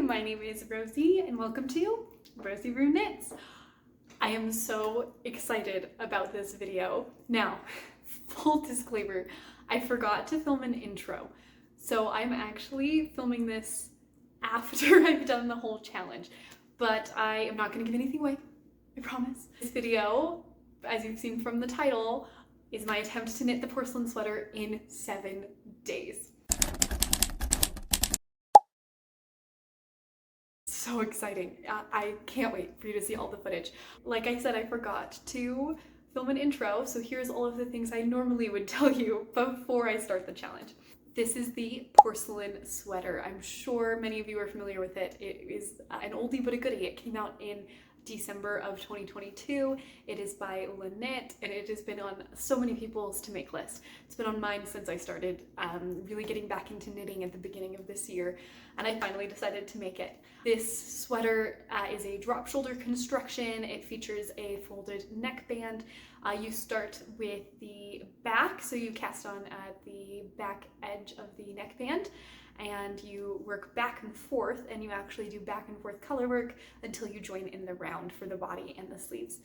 my name is Rosie and welcome to Rosie Brew Knits. I am so excited about this video. Now, full disclaimer, I forgot to film an intro. So I'm actually filming this after I've done the whole challenge, but I am not going to give anything away, I promise. This video, as you've seen from the title, is my attempt to knit the porcelain sweater in 7 days. So exciting. I can't wait for you to see all the footage. Like I said, I forgot to film an intro, so here's all of the things I normally would tell you before I start the challenge. This is the porcelain sweater. I'm sure many of you are familiar with it. It is an oldie but a goodie. It came out in December of 2022. It is by Lynette and it has been on so many people's to make list. It's been on mine since I started really getting back into knitting at the beginning of this year, and I finally decided to make it. This sweater is a drop shoulder construction. It features a folded neckband. You start with the back, so you cast on at the back edge of the neckband, and you work back and forth, and you actually do back and forth color work until you join in the round for the body and the sleeves.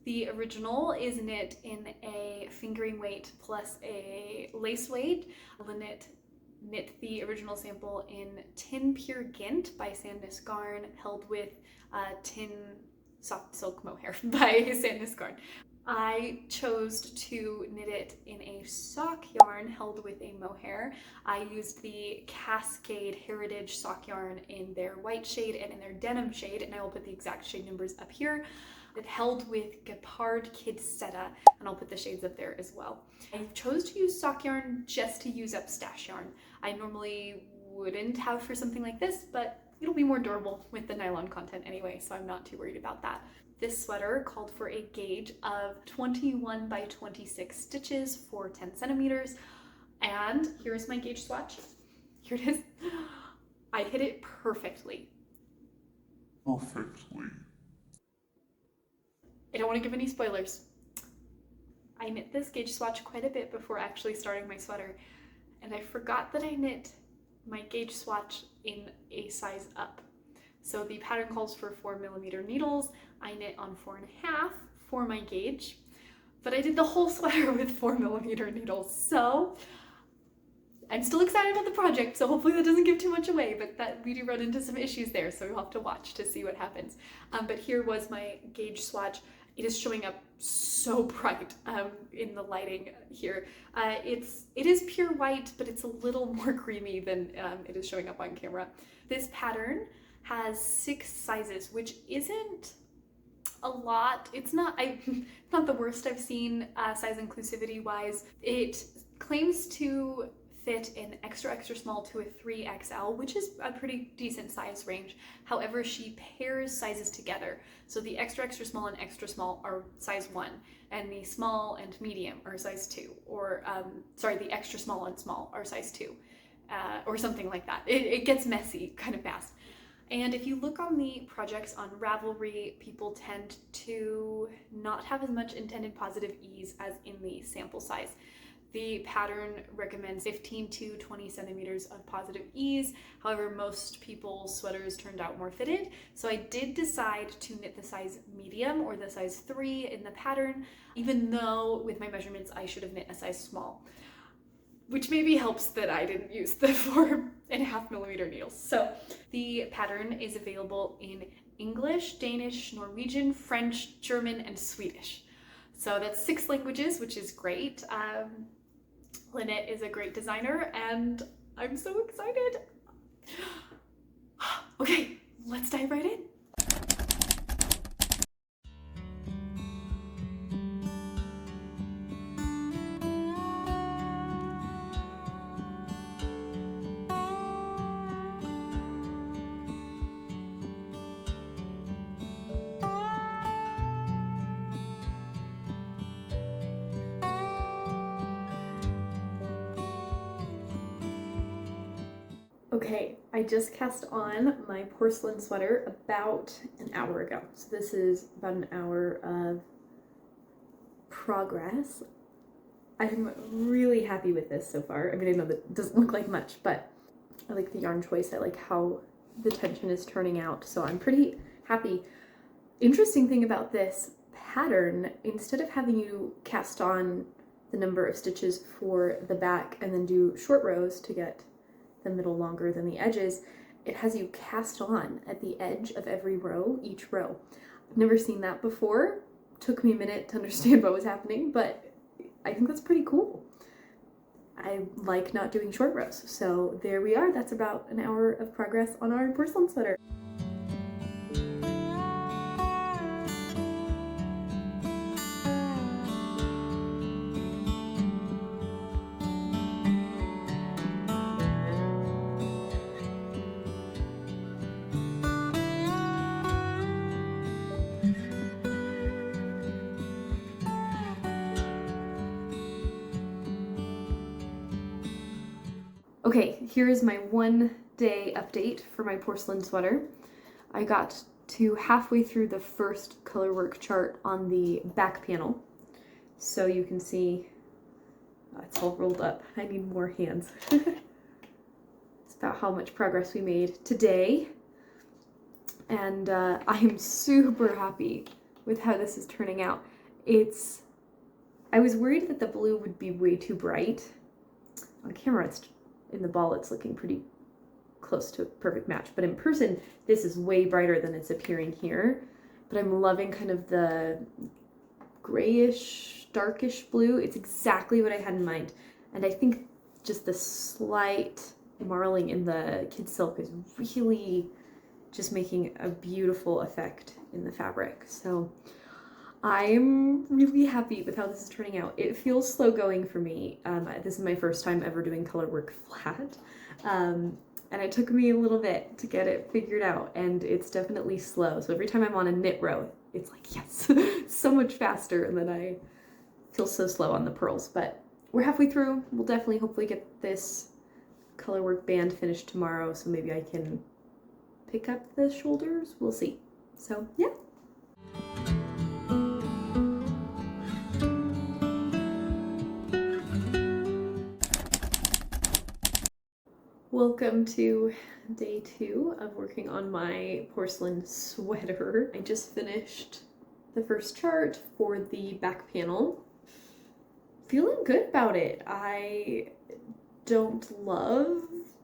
The original is knit in a fingering weight plus a lace weight. Lynette knit the original sample in Tin Pure Gint by Sandnes Garn, held with Tin Soft Silk Mohair by Sandnes Garn. I chose to knit it in a sock yarn held with a mohair. I used the Cascade Heritage sock yarn in their white shade and in their denim shade, and I will put the exact shade numbers up here. It held with Gepard Kid Seta, and I'll put the shades up there as well. I chose to use sock yarn just to use up stash yarn. I normally wouldn't have for something like this, but it'll be more durable with the nylon content anyway, so I'm not too worried about that. This sweater called for a gauge of 21 by 26 stitches for 10 centimeters. And here's my gauge swatch. Here it is. I hit it perfectly. Perfectly. I don't want to give any spoilers. I knit this gauge swatch quite a bit before actually starting my sweater, and I forgot that I knit my gauge swatch in a size up. So the pattern calls for 4mm needles. I knit on 4.5 for my gauge, but I did the whole sweater with 4mm needles. So I'm still excited about the project, so hopefully that doesn't give too much away, but that we do run into some issues there, so you'll have to watch to see what happens. But here was my gauge swatch. It is showing up so bright in the lighting here. It is pure white, but it's a little more creamy than it is showing up on camera. This pattern has 6 sizes, which isn't a lot. It's not the worst I've seen size inclusivity wise. It claims to fit an extra small to a 3XL, which is a pretty decent size range. However, she pairs sizes together. So the extra small and extra small are size 1, and the small and medium are size 2, or sorry, the extra small and small are size 2, or something like that. It gets messy kind of fast. And if you look on the projects on Ravelry, people tend to not have as much intended positive ease as in the sample size. The pattern recommends 15 to 20 centimeters of positive ease. However, most people's sweaters turned out more fitted. So I did decide to knit the size medium, or the size 3 in the pattern, even though with my measurements I should have knit a size small, which maybe helps that I didn't use the 4.5mm needles. So the pattern is available in English, Danish, Norwegian, French, German, and Swedish. So that's 6 languages, which is great. Lynette is a great designer, and I'm so excited. Okay, let's dive right in. Okay, I just cast on my porcelain sweater about an hour ago. So this is about an hour of progress. I'm really happy with this so far. I mean, I know that doesn't look like much, but I like the yarn choice. I like how the tension is turning out, so I'm pretty happy. Interesting thing about this pattern, instead of having you cast on the number of stitches for the back and then do short rows to get the middle longer than the edges, it has you cast on at the edge of every row, each row. I've never seen that before. Took me a minute to understand what was happening, but I think that's pretty cool. I like not doing short rows. So there we are. That's about an hour of progress on our porcelain sweater. Okay, here is my 1-day update for my porcelain sweater. I got to halfway through the first color work chart on the back panel. So you can see it's all rolled up. I need more hands. It's about how much progress we made today. And I am super happy with how this is turning out. I was worried that the blue would be way too bright. On camera, in the ball, it's looking pretty close to a perfect match, but in person, this is way brighter than it's appearing here. But I'm loving kind of the grayish, darkish blue. It's exactly what I had in mind. And I think just the slight marling in the kid silk is really just making a beautiful effect in the fabric. So I'm really happy with how this is turning out. It feels slow going for me. This is my first time ever doing color work flat. And it took me a little bit to get it figured out, and it's definitely slow. So every time I'm on a knit row, it's like, yes, so much faster, and then I feel so slow on the pearls. But we're halfway through. We'll definitely hopefully get this color work band finished tomorrow, so maybe I can pick up the shoulders. We'll see. So yeah. Welcome to day 2 of working on my porcelain sweater. I just finished the first chart for the back panel. Feeling good about it. I don't love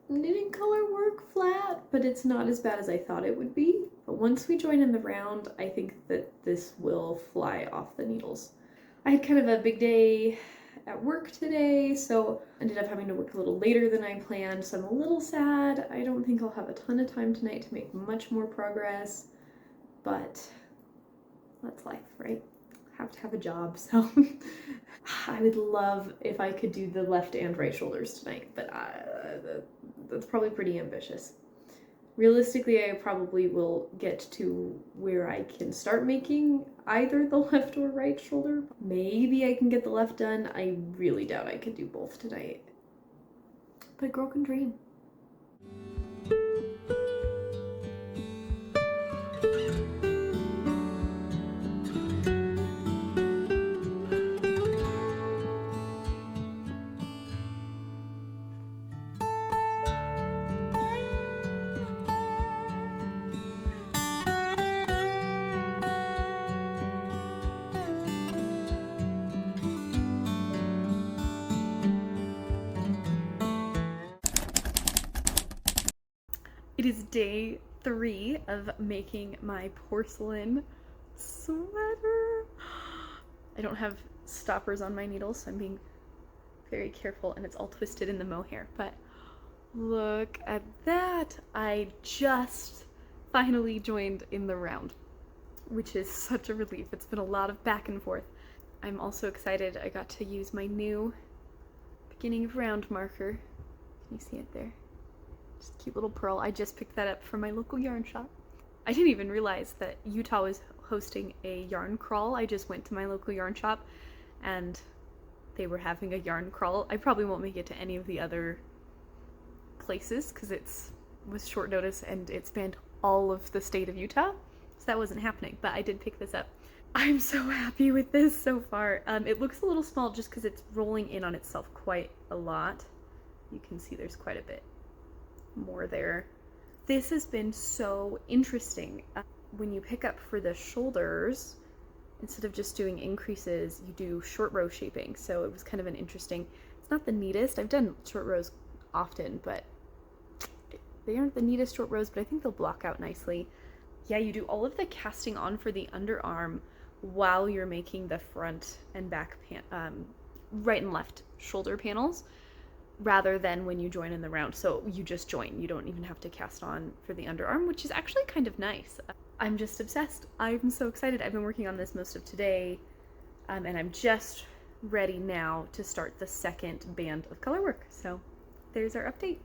knitting color work flat, but it's not as bad as I thought it would be. But once we join in the round, I think that this will fly off the needles. I had kind of a big day at work today, so ended up having to work a little later than I planned, so I'm a little sad. I don't think I'll have a ton of time tonight to make much more progress, but that's life, right? Have to have a job, so I would love if I could do the left and right shoulders tonight, but that's probably pretty ambitious. Realistically, I probably will get to where I can start making either the left or right shoulder. Maybe I can get the left done. I really doubt I could do both tonight. But a girl can dream. It is day 3 of making my porcelain sweater. I don't have stoppers on my needles, so I'm being very careful, and it's all twisted in the mohair, but look at that. I just finally joined in the round, which is such a relief. It's been a lot of back and forth. I'm also excited I got to use my new beginning of round marker. Can you see it there? Just a cute little pearl. I just picked that up from my local yarn shop. I didn't even realize that Utah was hosting a yarn crawl. I just went to my local yarn shop and they were having a yarn crawl. I probably won't make it to any of the other places because it was short notice and it spanned all of the state of Utah, so that wasn't happening, but I did pick this up. I'm so happy with this so far. It looks a little small just because it's rolling in on itself quite a lot. You can see there's quite a bit more there This has been so interesting. When you pick up for the shoulders, instead of just doing increases, you do short row shaping. So it was kind of an interesting, it's not the neatest. I've done short rows often, but they aren't the neatest short rows, but I think they'll block out nicely. Yeah, you do all of the casting on for the underarm while you're making the front and back right and left shoulder panels, rather than when you join in the round. So you just join. You don't even have to cast on for the underarm, which is actually kind of nice. I'm just obsessed. I'm so excited. I've been working on this most of today, and I'm just ready now to start the second band of color work. So there's our update.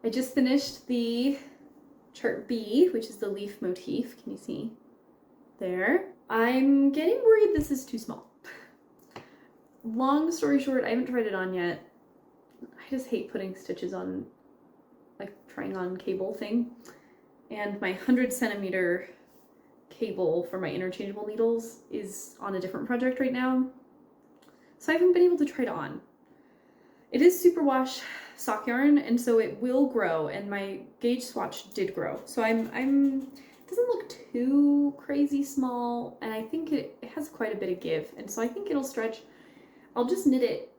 I just finished the chart B, which is the leaf motif. Can you see? There. I'm getting worried this is too small. Long story short, I haven't tried it on yet. I just hate putting stitches on, like, trying on cable thing. And my 100 centimeter cable for my interchangeable needles is on a different project right now. So I haven't been able to try it on. It is superwash sock yarn, and so it will grow, and my gauge swatch did grow. So it doesn't look too crazy small, and I think it has quite a bit of give, and so I think it'll stretch. I'll just knit it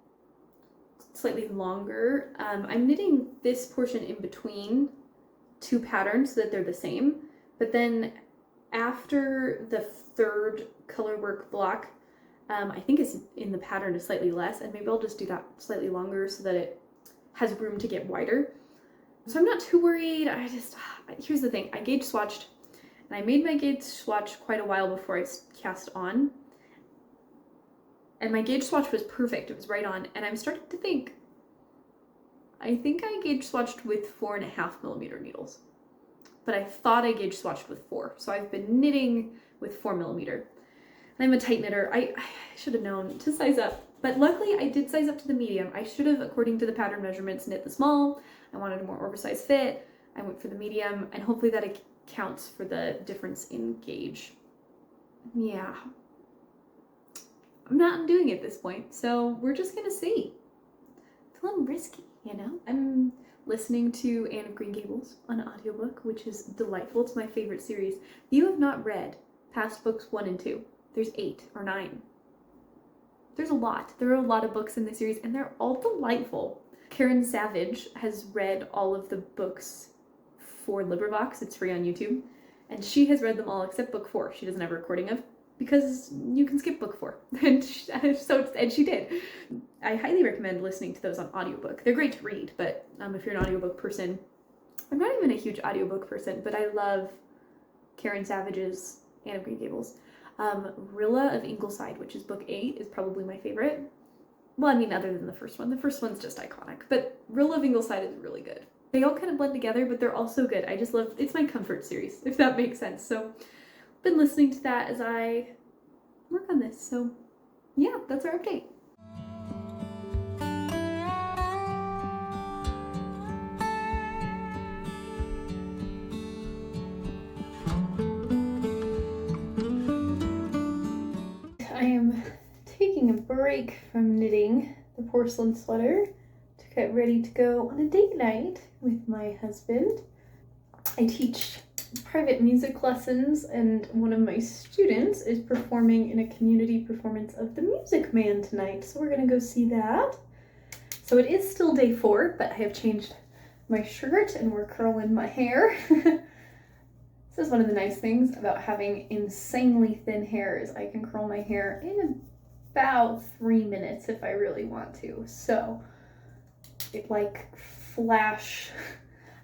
slightly longer. I'm knitting this portion in between two patterns so that they're the same, but then after the third color work block, I think it's in the pattern is slightly less, and maybe I'll just do that slightly longer so that it has room to get wider. So I'm not too worried. Here's the thing, I gauge swatched, and I made my gauge swatch quite a while before I cast on, and my gauge swatch was perfect. It was right on, and I'm starting to think, I think I gauge swatched with 4.5 millimeter needles, but I thought I gauge swatched with 4. So I've been knitting with 4 millimeter. I'm a tight knitter. I should have known to size up, but luckily I did size up to the medium. I should have, according to the pattern measurements, knit the small. I wanted a more oversized fit. I went for the medium, and hopefully that accounts for the difference in gauge. Yeah. I'm not doing it at this point, so we're just gonna see. It's a little risky, you know? I'm listening to Anne of Green Gables on audiobook, which is delightful. It's my favorite series. If you have not read past books 1 and 2, there's 8 or 9. There's a lot. There are a lot of books in the series, and they're all delightful. Karen Savage has read all of the books for LibriVox. It's free on YouTube. And she has read them all except book 4. She doesn't have a recording of, because you can skip book 4. And she did. I highly recommend listening to those on audiobook. They're great to read, but if you're an audiobook person, I'm not even a huge audiobook person, but I love Karen Savage's Anne of Green Gables. Rilla of Ingleside, which is book 8, is probably my favorite. Well, I mean, other than the first one. The first one's just iconic, but Rilla of Ingleside is really good. They all kind of blend together, but they're all so good. I just love, it's my comfort series, if that makes sense. So I've been listening to that as I work on this. So yeah, that's our update. I am taking a break from knitting the porcelain sweater to get ready to go on a date night with my husband. I teach private music lessons, and one of my students is performing in a community performance of The Music Man tonight, so we're gonna go see that. So it is still day 4, but I have changed my shirt and we're curling my hair. This is one of the nice things about having insanely thin hair, is I can curl my hair in about 3 minutes if I really want to. So it like flash.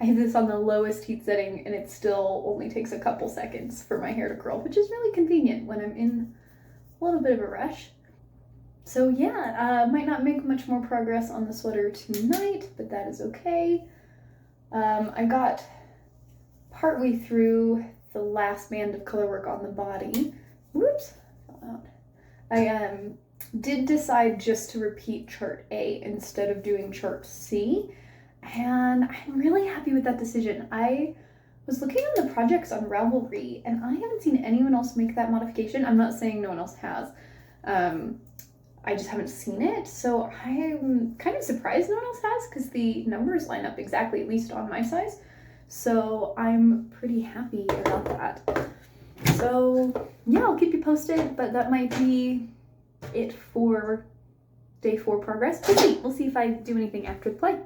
I have this on the lowest heat setting, and it still only takes a couple seconds for my hair to curl, which is really convenient when I'm in a little bit of a rush. So yeah, might not make much more progress on the sweater tonight, but that is okay. I got partway through the last band of color work on the body. Whoops, fell out. I did decide just to repeat chart A instead of doing chart C, and I'm really happy with that decision. I was looking on the projects on Ravelry, and I haven't seen anyone else make that modification. I'm not saying no one else has. I just haven't seen it, so I'm kind of surprised no one else has because the numbers line up exactly, at least on my size. So I'm pretty happy about that. So yeah, I'll keep you posted, but that might be it for day 4 progress. We'll see if I do anything after the play.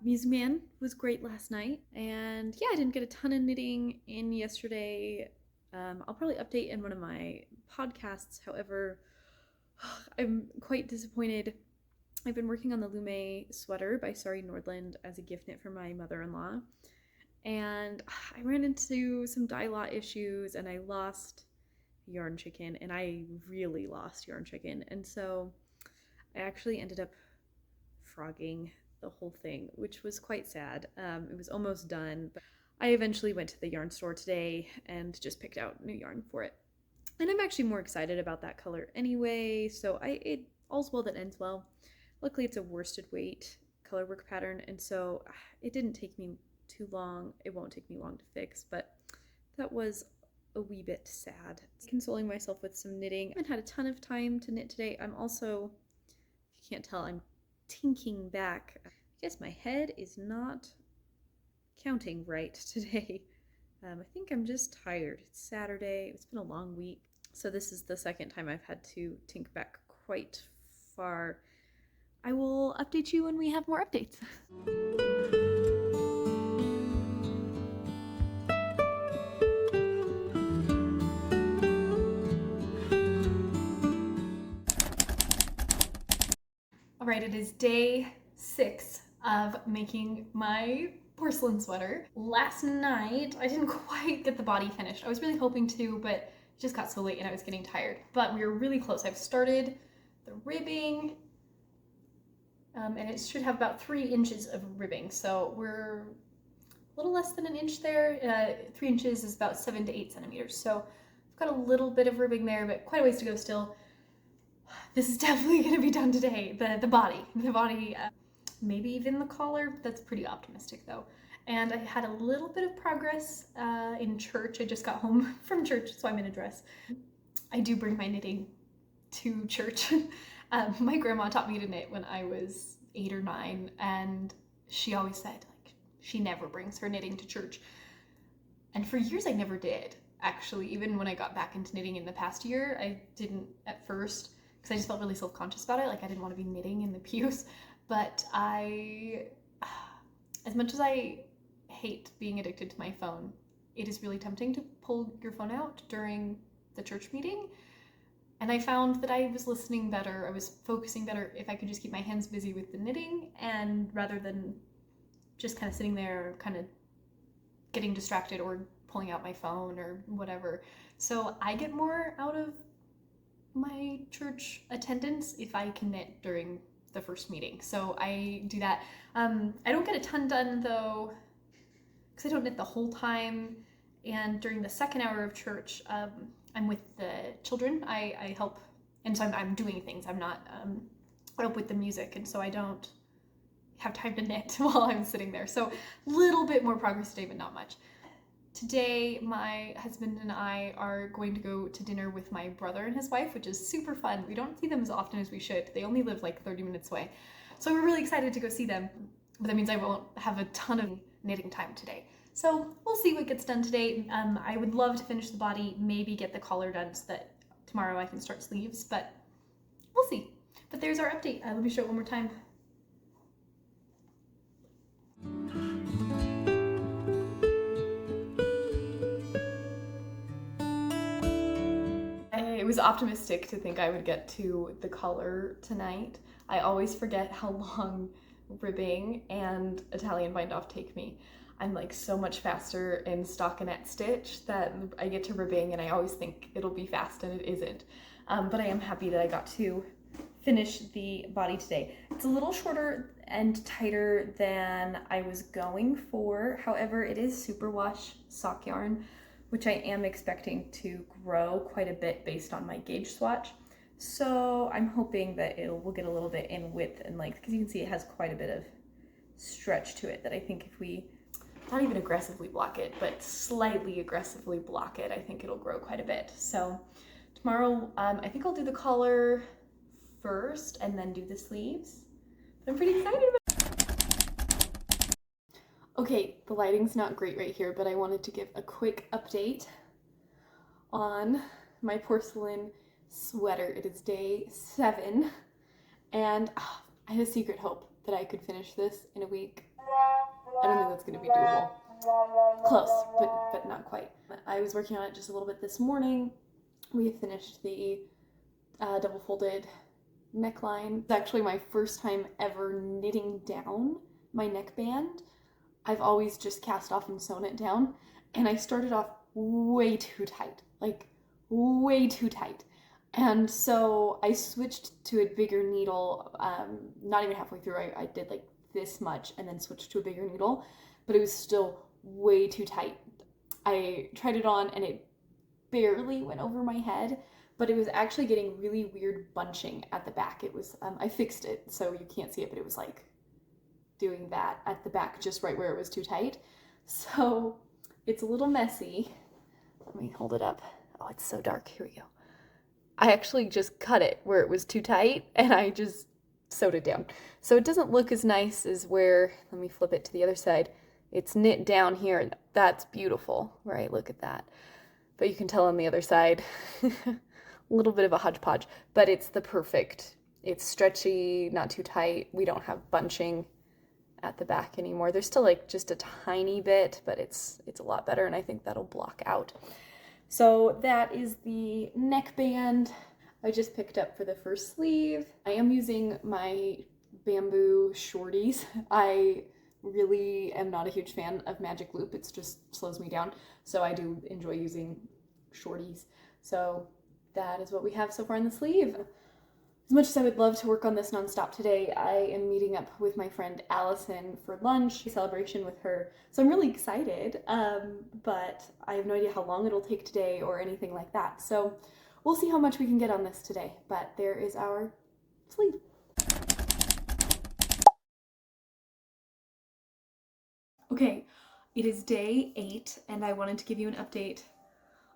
Music Man was great last night, and yeah, I didn't get a ton of knitting in yesterday. I'll probably update in one of my podcasts. However, I'm quite disappointed. I've been working on the Lume sweater by Sari Nordland as a gift knit for my mother-in-law, and I ran into some dye lot issues, and I lost Yarn Chicken, and I really lost Yarn Chicken, and so I actually ended up frogging the whole thing, which was quite sad. It was almost done, but I eventually went to the yarn store today and just picked out new yarn for it. And I'm actually more excited about that color anyway, so all's well that ends well. Luckily, it's a worsted weight color work pattern, and so it didn't take me too long. It won't take me long to fix, but that was a wee bit sad. Consoling myself with some knitting. I haven't had a ton of time to knit today. I'm also, if you can't tell, I'm tinking back. I guess my head is not counting right today. I think I'm just tired. It's Saturday. It's been a long week. So this is the second time I've had to tink back quite far. I will update you when we have more updates. All right, it is day 6 of making my porcelain sweater. Last night, I didn't quite get the body finished. I was really hoping to, but it just got so late and I was getting tired. But we were really close. I've started the ribbing, and it should have about 3 inches of ribbing. So we're a little less than an inch there. 3 inches is about 7 to 8 centimeters. So I've got a little bit of ribbing there, but quite a ways to go still. This is definitely going to be done today. The body, maybe even the collar. That's pretty optimistic though. And I had a little bit of progress in church. I just got home from church, so I'm in a dress. I do bring my knitting to church. My grandma taught me to knit when I was 8 or 9, and she always said, like, she never brings her knitting to church. And for years I never did, actually. Even when I got back into knitting in the past year, I didn't at first, because I just felt really self-conscious about it. Like, I didn't want to be knitting in the pews. But as much as I hate being addicted to my phone, it is really tempting to pull your phone out during the church meeting. And I found that I was listening better, I was focusing better if I could just keep my hands busy with the knitting, and rather than just kind of sitting there kind of getting distracted or pulling out my phone or whatever. So I get more out of my church attendance if I can knit during the first meeting. So I do that. I don't get a ton done though, because I don't knit the whole time. And during the second hour of church, I'm with the children. I help, and so I'm doing things. I'm not up with the music, and so I don't have time to knit while I'm sitting there. So a little bit more progress today, but not much. Today, my husband and I are going to go to dinner with my brother and his wife, which is super fun. We don't see them as often as we should. They only live like 30 minutes away. So we're really excited to go see them, but that means I won't have a ton of knitting time today. So we'll see what gets done today. I would love to finish the body, maybe get the collar done so that tomorrow I can start sleeves, but we'll see. But there's our update. Let me show it one more time. I was optimistic to think I would get to the collar tonight. I always forget how long ribbing and Italian bind off take me. I'm like so much faster in stockinette stitch that I get to ribbing and I always think it'll be fast and it isn't. But I am happy that I got to finish the body today. It's a little shorter and tighter than I was going for. However, it is superwash sock yarn, which I am expecting to grow quite a bit based on my gauge swatch. So I'm hoping that we'll get a little bit in width and length, because you can see it has quite a bit of stretch to it that I think if we not even aggressively block it, but slightly aggressively block it, I think it'll grow quite a bit. So tomorrow, I think I'll do the collar first and then do the sleeves. But I'm pretty excited about it. Okay, the lighting's not great right here, but I wanted to give a quick update on my porcelain sweater. It is day 7, and I had a secret hope that I could finish this in a week. I don't think that's going to be doable. Close, but not quite. I was working on it just a little bit this morning. We have finished the double folded neckline. It's actually my first time ever knitting down my neckband. I've always just cast off and sewn it down, and I started off way too tight, like way too tight. And so I switched to a bigger needle, not even halfway through. I did like this much and then switched to a bigger needle, but it was still way too tight. I tried it on and it barely went over my head, but it was actually getting really weird bunching at the back. It was, I fixed it so you can't see it, but it was like doing that at the back, just right where it was too tight. So it's a little messy. Let me hold it up. Oh, it's so dark. Here we go. I actually just cut it where it was too tight and I just sewed it down. So it doesn't look as nice as where, let me flip it to the other side. It's knit down here. That's beautiful, right? Look at that. But you can tell on the other side, a little bit of a hodgepodge, but it's the perfect. It's stretchy, not too tight. We don't have bunching at the back anymore. There's still like just a tiny bit, but it's a lot better, and I think that'll block out. So that is the neckband I just picked up for the first sleeve. I am using my bamboo shorties. I really am not a huge fan of magic loop. It just slows me down. So I do enjoy using shorties. So that is what we have so far in the sleeve. As much as I would love to work on this nonstop today, I am meeting up with my friend Allison for lunch, a celebration with her. So I'm really excited, but I have no idea how long it'll take today or anything like that. So we'll see how much we can get on this today, but there is our sleeve. Okay, it is day 8, and I wanted to give you an update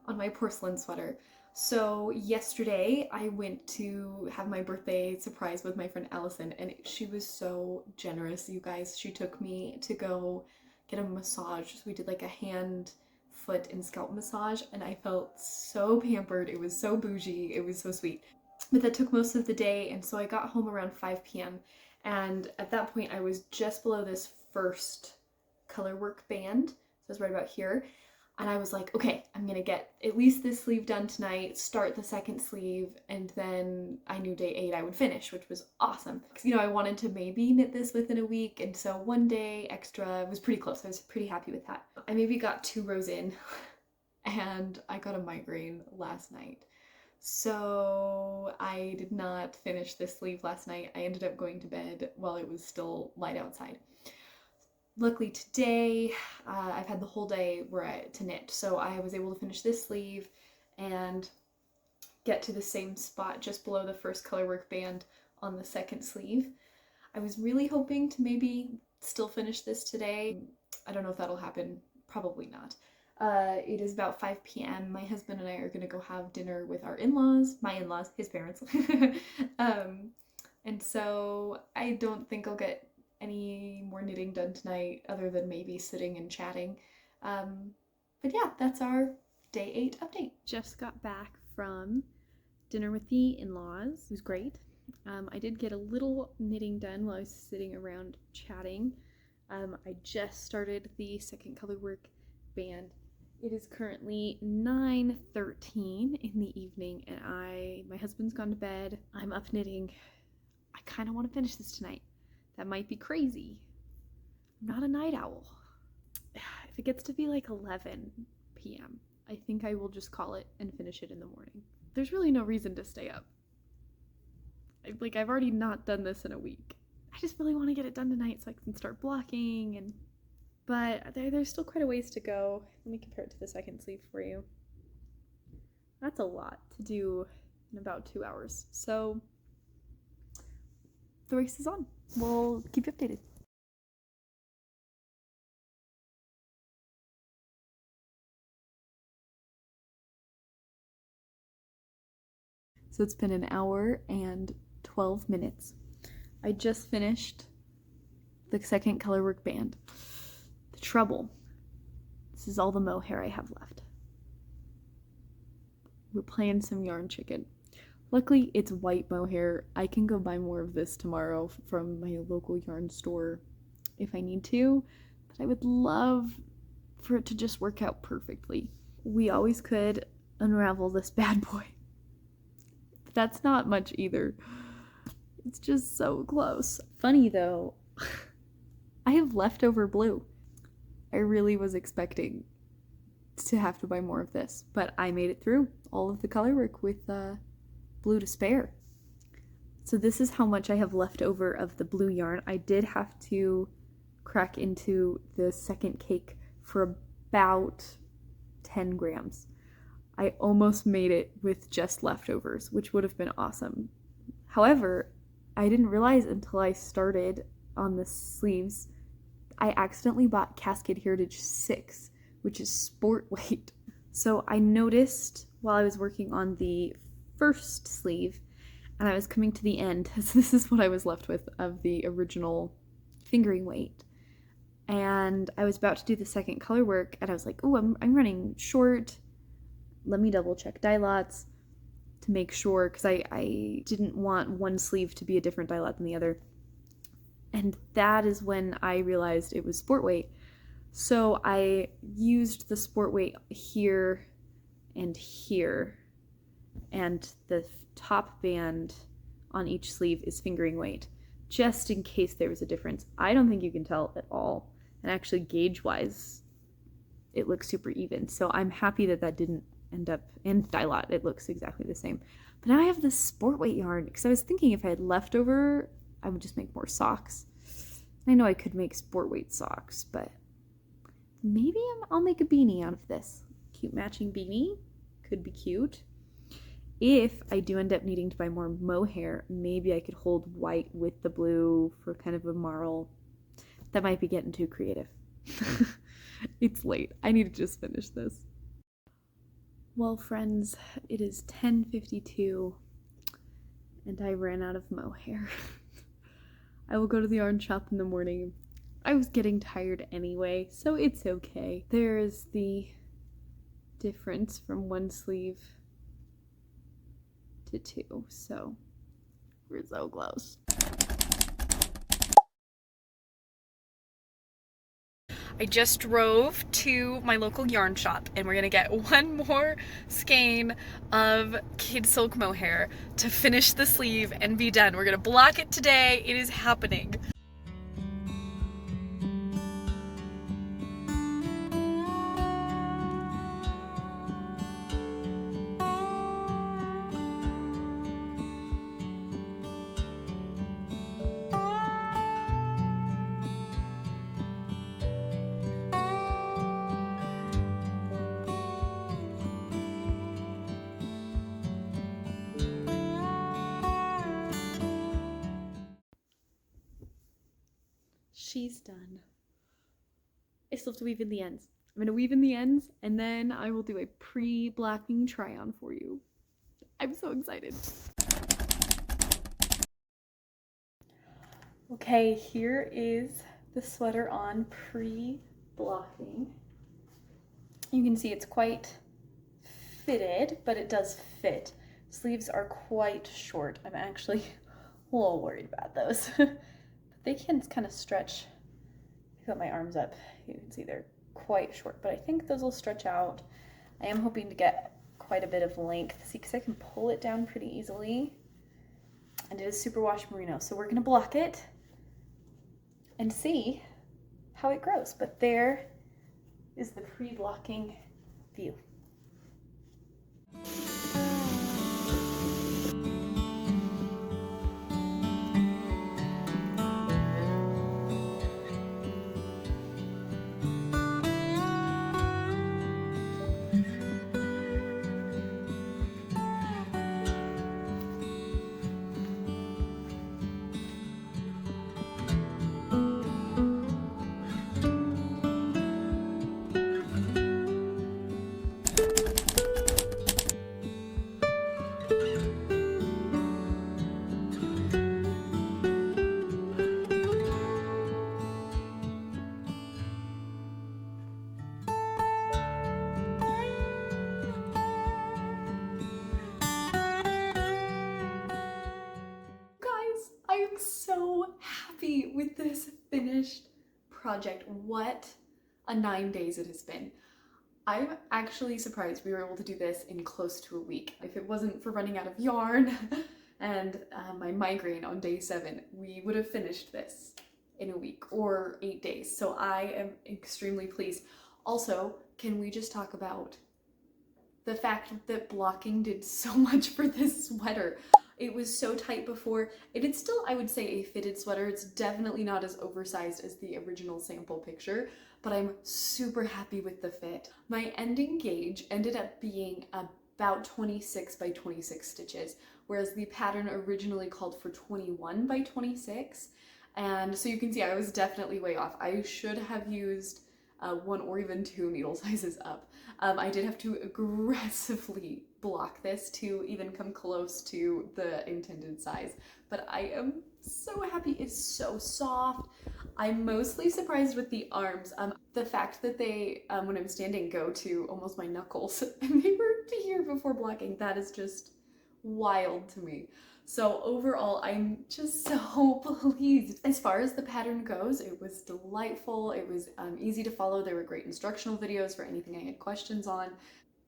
on my porcelain sweater. So yesterday I went to have my birthday surprise with my friend Allison, and she was so generous, you guys. She took me to go get a massage. So we did like a hand, foot, and scalp massage, and I felt so pampered. It was so bougie. It was so sweet. But that took most of the day, and so I got home around 5 p.m. and at that point I was just below this first color work band. So it's right about here. And I was like, okay, I'm gonna get at least this sleeve done tonight, start the second sleeve, and then I knew day 8 I would finish, which was awesome. Because, you know, I wanted to maybe knit this within a week, and so one day extra was pretty close. I was pretty happy with that. I maybe got 2 rows in, and I got a migraine last night. So I did not finish this sleeve last night. I ended up going to bed while it was still light outside. Luckily today, I've had the whole day to knit, so I was able to finish this sleeve and get to the same spot just below the first color work band on the second sleeve. I was really hoping to maybe still finish this today. I don't know if that'll happen, probably not. It is about 5 p.m. My husband and I are gonna go have dinner with our in-laws, my in-laws, his parents. And so I don't think I'll get any more knitting done tonight other than maybe sitting and chatting. But yeah, that's our day 8 update. Just got back from dinner with the in-laws. It was great. I did get a little knitting done while I was sitting around chatting. I just started the second color work band. It is currently 9:13 in the evening, and my husband's gone to bed. I'm up knitting. I kind of want to finish this tonight. That might be crazy. I'm not a night owl. If it gets to be like 11 p.m., I think I will just call it and finish it in the morning. There's really no reason to stay up. I've already not done this in a week. I just really want to get it done tonight so I can start blocking and but there's still quite a ways to go. Let me compare it to the second sleeve for you. That's a lot to do in about 2 hours. So the race is on. We'll keep you updated. So it's been an hour and 12 minutes. I just finished the second colorwork band. The trouble, this is all the mohair I have left. We're playing some yarn chicken. Luckily, it's white mohair. I can go buy more of this tomorrow from my local yarn store if I need to, but I would love for it to just work out perfectly. We always could unravel this bad boy. But that's not much either. It's just so close. Funny though, I have leftover blue. I really was expecting to have to buy more of this, but I made it through all of the color work with blue to spare. So this is how much I have left over of the blue yarn. I did have to crack into the second cake for about 10 grams. I almost made it with just leftovers, which would have been awesome. However, I didn't realize until I started on the sleeves, I accidentally bought Cascade Heritage 6, which is sport weight. So I noticed while I was working on the first sleeve, and I was coming to the end, so this is what I was left with of the original fingering weight. And I was about to do the second color work, and I was like, oh, I'm running short. Let me double check dye lots to make sure, because I didn't want one sleeve to be a different dye lot than the other. And that is when I realized it was sport weight. So I used the sport weight here and here, and the top band on each sleeve is fingering weight, just in case there was a difference. I don't think you can tell at all, and actually gauge-wise, it looks super even. So I'm happy that that didn't end up, and dye lot, it looks exactly the same. But now I have this sport weight yarn, because I was thinking if I had leftover, I would just make more socks. I know I could make sport weight socks, but maybe I'll make a beanie out of this. Cute matching beanie, could be cute. If I do end up needing to buy more mohair, maybe I could hold white with the blue for kind of a marl. That might be getting too creative. It's late. I need to just finish this. Well, friends, it is 10:52 and I ran out of mohair. I will go to the yarn shop in the morning. I was getting tired anyway, so it's okay. There is the difference from one sleeve to two, so we're so close. I just drove to my local yarn shop and we're gonna get one more skein of kid silk mohair to finish the sleeve and be done. We're gonna block it today. It is happening. She's done. I still have to weave in the ends. I'm gonna weave in the ends and then I will do a pre-blacking try-on for you. I'm so excited. Okay, here is the sweater on pre-blocking. You can see it's quite fitted, but it does fit. Sleeves are quite short. I'm actually a little worried about those. They can kind of stretch. I got my arms up. You can see they're quite short, but I think those will stretch out. I am hoping to get quite a bit of length. See, because I can pull it down pretty easily. And it is superwash merino, so we're gonna block it and see how it grows. But there is the pre-blocking view. happy with this finished project. What a 9 days it has been. I'm actually surprised we were able to do this in close to a week. If it wasn't for running out of yarn and my migraine on day 7, we would have finished this in a week or 8 days. So I am extremely pleased. Also, can we just talk about the fact that blocking did so much for this sweater? It was so tight before. It is still, I would say, a fitted sweater. It's definitely not as oversized as the original sample picture, but I'm super happy with the fit. My ending gauge ended up being about 26 by 26 stitches, whereas the pattern originally called for 21 by 26. And so you can see I was definitely way off. I should have used 1 or even 2 needle sizes up. I did have to aggressively block this to even come close to the intended size, but I am so happy. It's so soft. I'm mostly surprised with the arms. The fact that they, when I'm standing, go to almost my knuckles, and they were to here before blocking, that is just wild to me. So overall, I'm just so pleased. As far as the pattern goes, it was delightful. It was easy to follow. There were great instructional videos for anything I had questions on.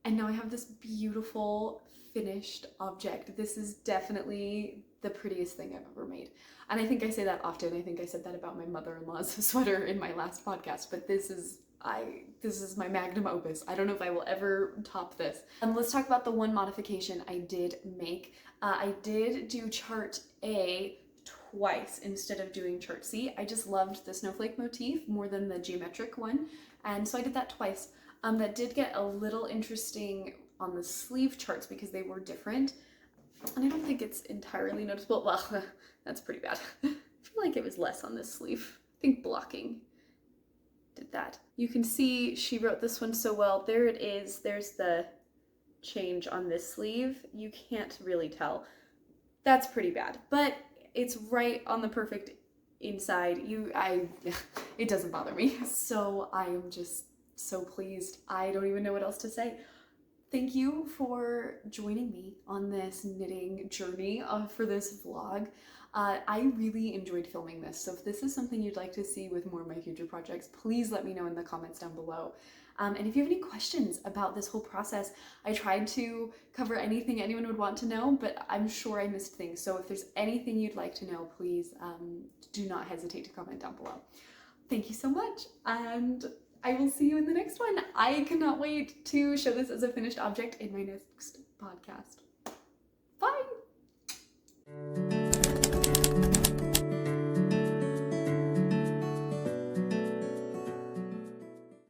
And now I have this beautiful finished object. This is definitely the prettiest thing I've ever made. And I think I say that often. I think I said that about my mother-in-law's sweater in my last podcast, but this is my magnum opus. I don't know if I will ever top this. Let's talk about the one modification I did make. I did do chart A twice instead of doing chart C. I just loved the snowflake motif more than the geometric one, and so I did that twice. That did get a little interesting on the sleeve charts because they were different, and I don't think it's entirely noticeable. Well, that's pretty bad. I feel like it was less on this sleeve. I think blocking did that. You can see she wrote this one so well. There it is. There's the change on this sleeve. You can't really tell. That's pretty bad, but it's right on the perfect inside. It doesn't bother me. So I am just so pleased. I don't even know what else to say. Thank you for joining me on this knitting journey for this vlog. I really enjoyed filming this, so if this is something you'd like to see with more of my future projects, please let me know in the comments down below. And if you have any questions about this whole process, I tried to cover anything anyone would want to know, but I'm sure I missed things. So if there's anything you'd like to know, please do not hesitate to comment down below. Thank you so much, and I will see you in the next one. I cannot wait to show this as a finished object in my next podcast.